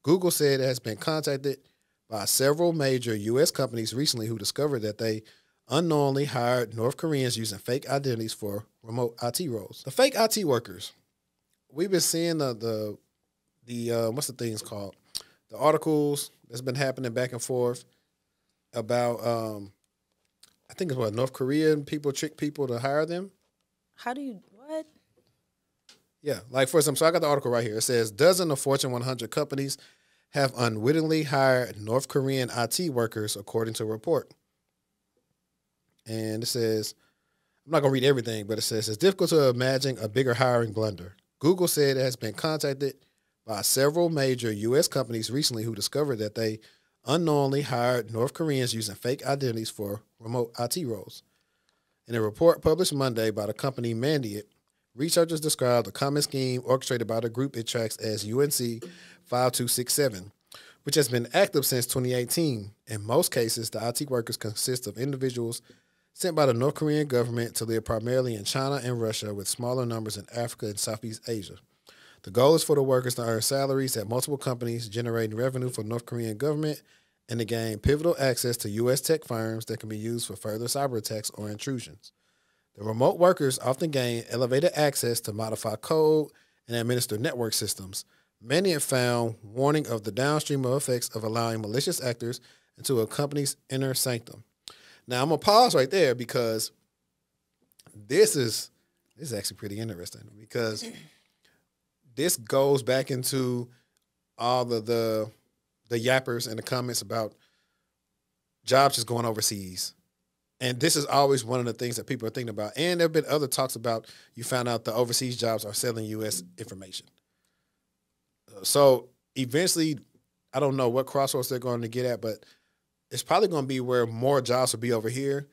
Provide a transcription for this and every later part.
Google said it has been contacted by several major U.S. companies recently who discovered that they unknowingly hired North Koreans using fake identities for remote IT roles. The fake IT workers, we've been seeing the what's the things called? The articles that's been happening back and forth about I think it's what North Korean people trick people to hire them. How do you what? Yeah, like for example, so I got the article right here. It says dozens of Fortune 100 companies have unwittingly hired North Korean IT workers, according to a report. And it says, I'm not gonna read everything, but it says it's difficult to imagine a bigger hiring blunder. Google said it has been contacted by several major U.S. companies recently who discovered that they unknowingly hired North Koreans using fake identities for remote IT roles. In a report published Monday by the company Mandiant, researchers described a common scheme orchestrated by the group it tracks as UNC 5267, which has been active since 2018. In most cases, the IT workers consist of individuals sent by the North Korean government to live primarily in China and Russia, with smaller numbers in Africa and Southeast Asia. The goal is for the workers to earn salaries at multiple companies, generating revenue for the North Korean government, and to gain pivotal access to U.S. tech firms that can be used for further cyber attacks or intrusions. The remote workers often gain elevated access to modify code and administer network systems. Many have found warning of the downstream effects of allowing malicious actors into a company's inner sanctum. Now, I'm going to pause right there because this is actually pretty interesting because this goes back into all the yappers in the comments about jobs just going overseas. And this is always one of the things that people are thinking about. And there have been other talks about you found out the overseas jobs are selling U.S. information. So eventually, I don't know what crossroads they're going to get at, but it's probably going to be where more jobs will be over here.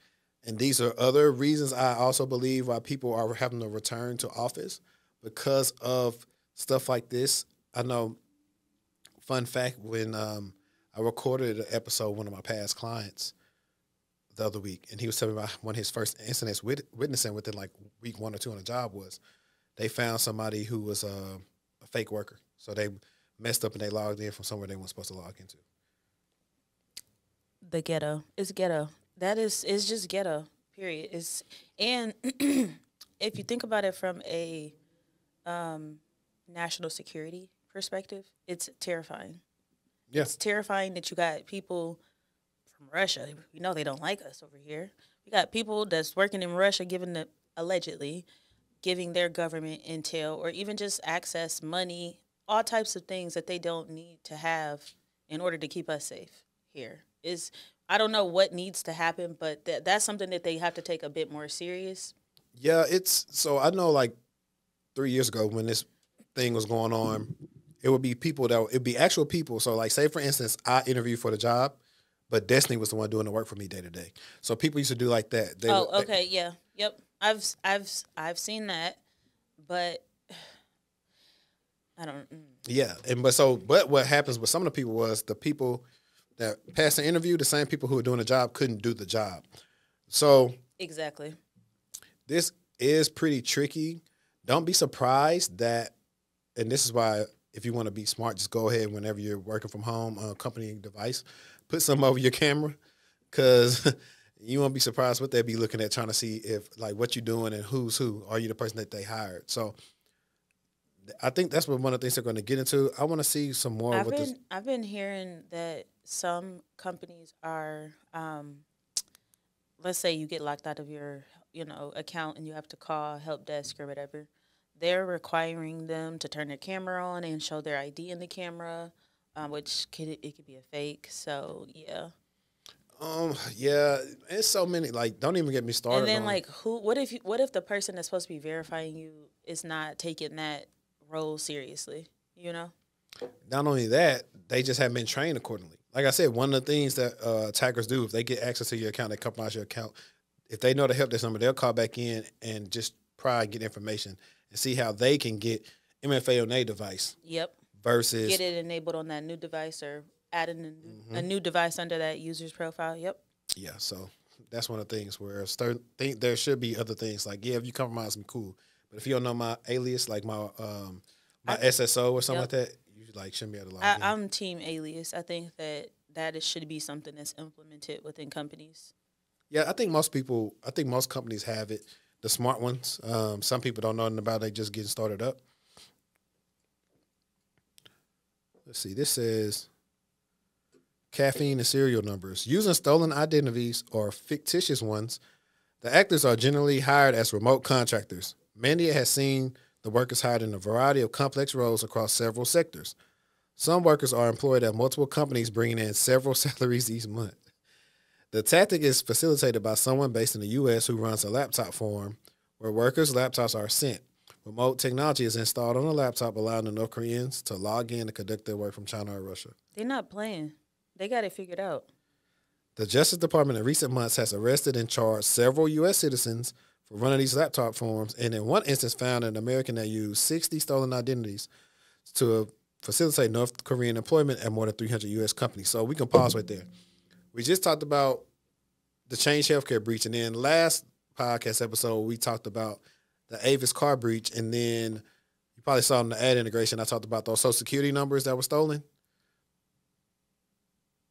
And these are other reasons I also believe why people are having to return to office because of stuff like this. I know, fun fact, when I recorded an episode with one of my past clients the other week, and he was telling me about one of his first incidents witnessing within like week 1 or 2 on the job was they found somebody who was a fake worker. So they messed up and they logged in from somewhere they weren't supposed to log into. The ghetto. It's ghetto. It's just ghetto, period. And if you think about it from a national security perspective, it's terrifying. Yeah. It's terrifying that you got people from Russia. We know they don't like us over here. We got people that's working in Russia allegedly giving their government intel or even just access, money, all types of things that they don't need to have in order to keep us safe here. I don't know what needs to happen, but that's something that they have to take a bit more serious. Yeah, so I know like 3 years ago when this thing was going on, it would be it'd be actual people. So like say for instance, I interviewed for the job, but Destini was the one doing the work for me day to day. So people used to do like that. Yeah. Yep. I've seen that, but I don't. Yeah, but what happens with some of the people was the people that passed the interview, the same people who were doing the job couldn't do the job. So exactly, this is pretty tricky. Don't be surprised that, and this is why if you want to be smart, just go ahead whenever you're working from home on a company device, put some over your camera, because you won't be surprised what they'll be looking at, trying to see if like what you're doing and who's who. Are you the person that they hired? So I think that's one of the things they're going to get into. I want to see some more. I've been hearing that some companies are, let's say you get locked out of your account and you have to call help desk or whatever. They're requiring them to turn their camera on and show their ID in the camera, which it could be a fake. So yeah. Yeah, it's so many. Like, don't even get me started. And then like, what if the person that's supposed to be verifying you is not taking that role seriously? You know. Not only that, they just haven't been trained accordingly. Like I said, one of the things that attackers do, if they get access to your account, they compromise your account. If they know the help desk number, they'll call back in and just try and get information and see how they can get MFA on their device. Yep. Versus get it enabled on that new device or adding a new device under that user's profile. Yep. Yeah. So that's one of the things where there should be other things like, yeah, if you compromise me, cool. But if you don't know my alias, like my SSO or something like that, You like shouldn't be able to log in. I'm team alias. I think that should be something that's implemented within companies. Yeah, I think most companies have it. The smart ones. Some people don't know nothing about it. They just getting started up. Let's see. This says caffeine and serial numbers. Using stolen identities or fictitious ones, the actors are generally hired as remote contractors. Mandia has seen the workers hired in a variety of complex roles across several sectors. Some workers are employed at multiple companies, bringing in several salaries each month. The tactic is facilitated by someone based in the U.S. who runs a laptop forum where workers' laptops are sent. Remote technology is installed on a laptop, allowing the North Koreans to log in and conduct their work from China or Russia. They're not playing. They got it figured out. The Justice Department in recent months has arrested and charged several U.S. citizens for running these laptop forums, and in one instance found an American that used 60 stolen identities to facilitate North Korean employment at more than 300 U.S. companies. So we can pause right there. We just talked about the Change Healthcare breach, and then last podcast episode we talked about the Avis car breach, and then you probably saw in the ad integration I talked about those Social Security numbers that were stolen.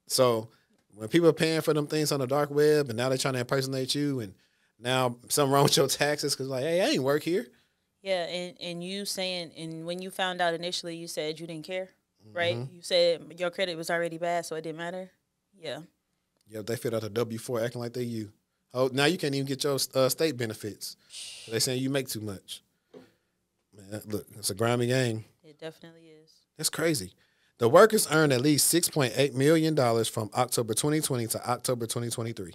So when people are paying for them things on the dark web, and now they're trying to impersonate you, and now something wrong with your taxes because like, hey, I ain't work here. Yeah, and you saying, and when you found out initially, you said you didn't care, right? You said your credit was already bad, so it didn't matter. Yeah. Yeah, they filled out a W-4 acting like they you. Oh, now you can't even get your state benefits. They saying you make too much. Man, look, it's a grimy game. It definitely is. That's crazy. The workers earned at least $6.8 million from October 2020 to October 2023.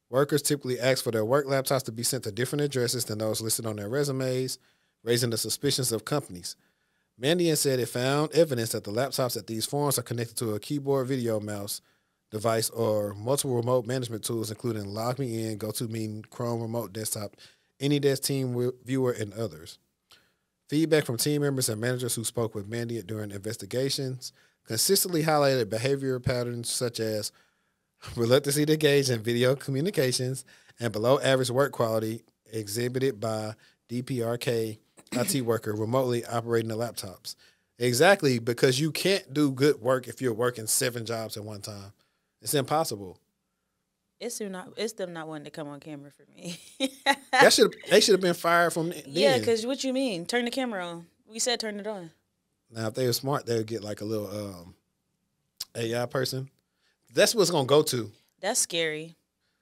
Workers typically ask for their work laptops to be sent to different addresses than those listed on their resumes, raising the suspicions of companies. Mandian said it found evidence that the laptops at these forums are connected to a keyboard, video, mouse device, or multiple remote management tools, including LogMeIn, GoToMeeting, Chrome Remote Desktop, AnyDesk Team Viewer, and others. Feedback from team members and managers who spoke with Mandiant during investigations consistently highlighted behavior patterns such as reluctancy to engage in video communications and below average work quality exhibited by DPRK IT worker remotely operating the laptops. Exactly, because you can't do good work if you're working 7 jobs at one time. It's impossible. It's them not wanting to come on camera for me. They should have been fired from then. Yeah, because what you mean? Turn the camera on. We said turn it on. Now, if they were smart, they would get like a little AI person. That's what it's going to go to. That's scary.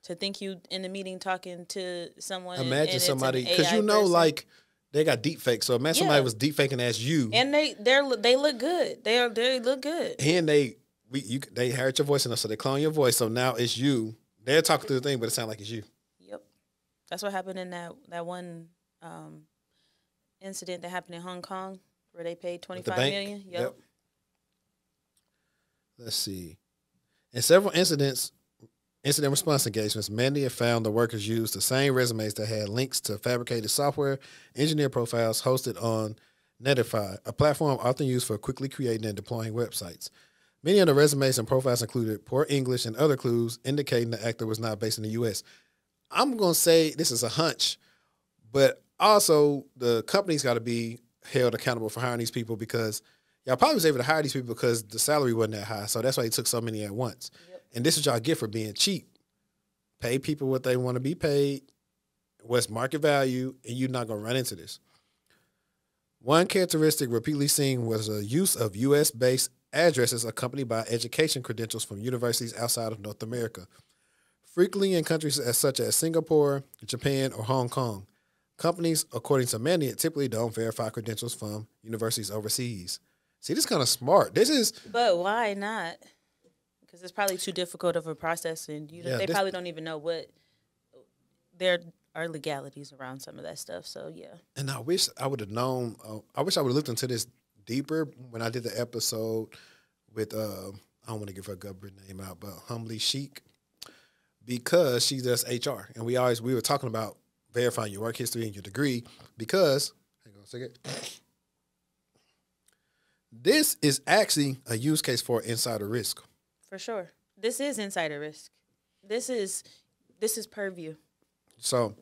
To think you in the meeting talking to someone. Imagine and somebody, because you know, person. like, they got deep fakes. So imagine somebody was deep faking as you. And they look good. They look good. And they heard your voice enough, so they clone your voice. So now it's you. They're talking through the thing, but it sounds like it's you. Yep. That's what happened in that one incident that happened in Hong Kong where they paid $25 million. Yep. Let's see. In several incident response engagements, Mandy had found the workers used the same resumes that had links to fabricated software engineer profiles hosted on Netify, a platform often used for quickly creating and deploying websites. Many of the resumes and profiles included poor English and other clues indicating the actor was not based in the U.S. I'm going to say this is a hunch, but also the company's got to be held accountable for hiring these people because y'all probably was able to hire these people because the salary wasn't that high. So that's why they took so many at once. Yep. And this is what y'all get for being cheap. Pay people what they want to be paid, what's market value, and you're not going to run into this. One characteristic repeatedly seen was the use of U.S.-based addresses accompanied by education credentials from universities outside of North America, frequently in countries such as Singapore, Japan, or Hong Kong. Companies, according to Mandiant, typically don't verify credentials from universities overseas. See, this is kind of smart. But why not? Because it's probably too difficult of a process, and they probably don't even know what there are legalities around some of that stuff. So yeah. And I wish I would have known. I wish I would have looked into this deeper when I did the episode with I don't want to give her government name out, but Humbly Chic, because she does HR, and we were talking about verifying your work history and your degree because hang on a second. This is actually a use case for insider risk. For sure. This is insider risk. This is purview. So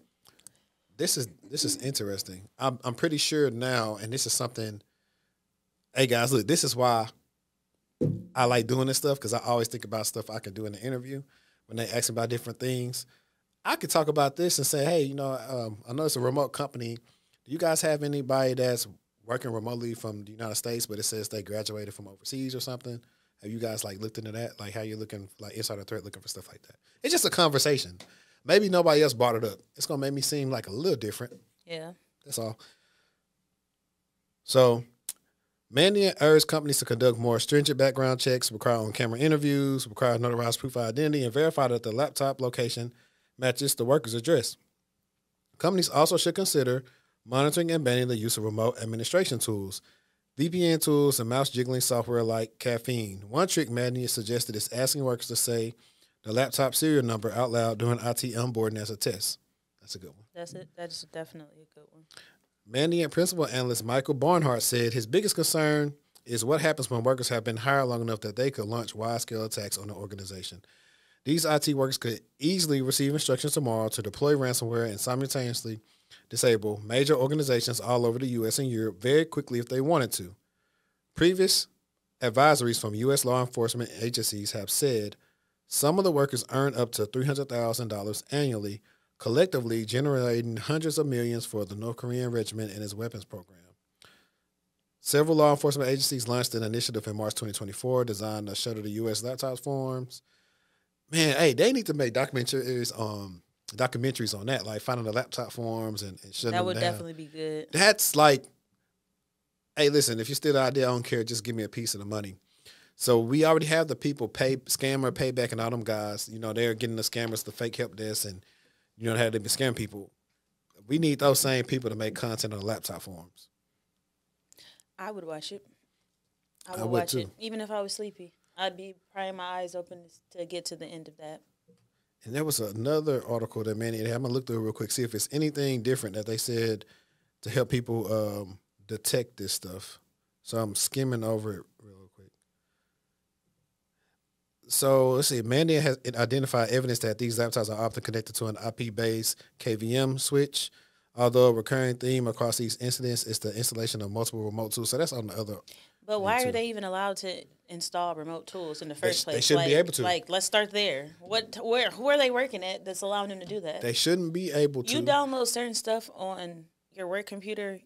this is interesting. I'm pretty sure now, and this is something Hey guys, look, this is why I like doing this stuff because I always think about stuff I can do in the interview when they ask me about different things. I could talk about this and say, hey, I know it's a remote company. Do you guys have anybody that's working remotely from the United States, but it says they graduated from overseas or something? Have you guys like looked into that? Like how you're looking, like insider threat, looking for stuff like that? It's just a conversation. Maybe nobody else brought it up. It's gonna make me seem like a little different. Yeah. That's all. So, Mandiant urged companies to conduct more stringent background checks, require on-camera interviews, require notarized proof of identity, and verify that the laptop location matches the worker's address. Companies also should consider monitoring and banning the use of remote administration tools, VPN tools, and mouse jiggling software like Caffeine. One trick Mandiant suggested is asking workers to say the laptop serial number out loud during IT onboarding as a test. That's a good one. That's it. That's definitely a good one. Mandiant principal analyst Michael Barnhart said his biggest concern is what happens when workers have been hired long enough that they could launch wide-scale attacks on the organization. These IT workers could easily receive instructions tomorrow to deploy ransomware and simultaneously disable major organizations all over the U.S. and Europe very quickly if they wanted to. Previous advisories from U.S. law enforcement agencies have said some of the workers earn up to $300,000 annually, collectively generating hundreds of millions for the North Korean regiment and its weapons program. Several law enforcement agencies launched an initiative in March 2024 designed to shutter the U.S. laptop forms. Man, hey, they need to make documentaries on that, like finding the laptop forms and shutting them down. That would definitely be good. That's like, hey, listen, if you steal the idea, I don't care. Just give me a piece of the money. So we already have the people scammer, payback, and all them guys. They're getting the scammers, the fake help desk, and how they be scamming people. We need those same people to make content on the laptop forums. I would watch it. I would watch too. it, even if I was sleepy. I'd be prying my eyes open to get to the end of that. And there was another article that Manny had. I'm going to look through it real quick, see if it's anything different that they said to help people detect this stuff. So I'm skimming over it real quick. So let's see. Mandy has identified evidence that these laptops are often connected to an IP-based KVM switch. Although a recurring theme across these incidents is the installation of multiple remote tools. So that's on the other. But why are they even allowed to install remote tools in the first place? They shouldn't be able to. Like, let's start there. Who are they working at that's allowing them to do that? They shouldn't be able to. You download certain stuff on your work computer,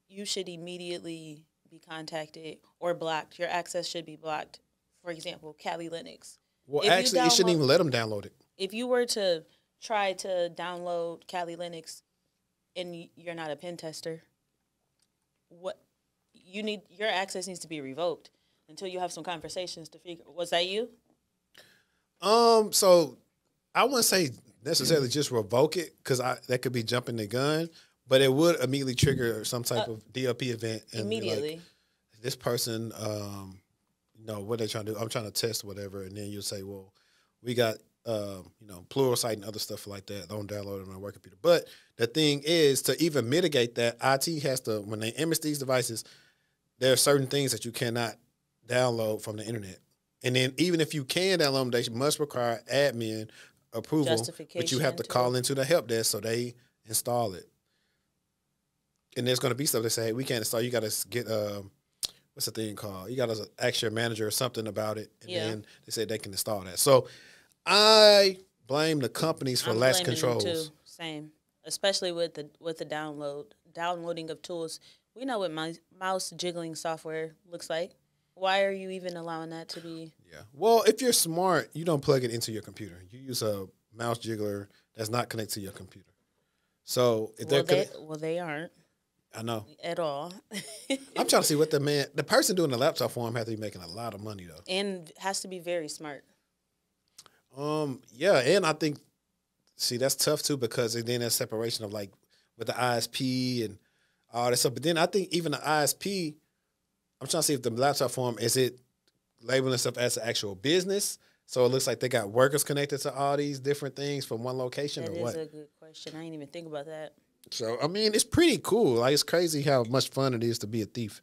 you should immediately be contacted or blocked. Your access should be blocked. For example, Kali Linux. Well, actually, you shouldn't even let them download it. If you were to try to download Kali Linux and you're not a pen tester, your access needs to be revoked until you have some conversations to figure. Was that you? So I wouldn't say necessarily just revoke it because that could be jumping the gun, but it would immediately trigger some type of DLP event. And immediately. Like, this person, what they trying to do? I'm trying to test whatever, and then you'll say, well, we got Pluralsight and other stuff like that. Don't download it on a work computer. But the thing is, to even mitigate that, IT has to, when they image these devices, there are certain things that you cannot download from the internet. And then even if you can download them, they must require admin approval, but you have to call into the help desk so they install it. And there's going to be stuff they say, hey, we can't install. You got to get, what's the thing called? You got to ask your manager or something about it. And then they say they can install that. So I blame the companies for lax controls. Them too. Same, especially with the downloading of tools. We know what mouse jiggling software looks like. Why are you even allowing that to be? Yeah. Well, if you're smart, you don't plug it into your computer. You use a mouse jiggler that's not connected to your computer. So if they aren't. I know. At all. I'm trying to see what the person doing the laptop for him has to be making a lot of money though. And has to be very smart. Yeah, and I think, that's tough too because then there's separation of like with the ISP and all that stuff. But then I think even the ISP, I'm trying to see if the laptop form, is it labeling itself as an actual business? So it looks like they got workers connected to all these different things from one location or what? That is a good question. I didn't even think about that. So, I mean, it's pretty cool. Like, it's crazy how much fun it is to be a thief.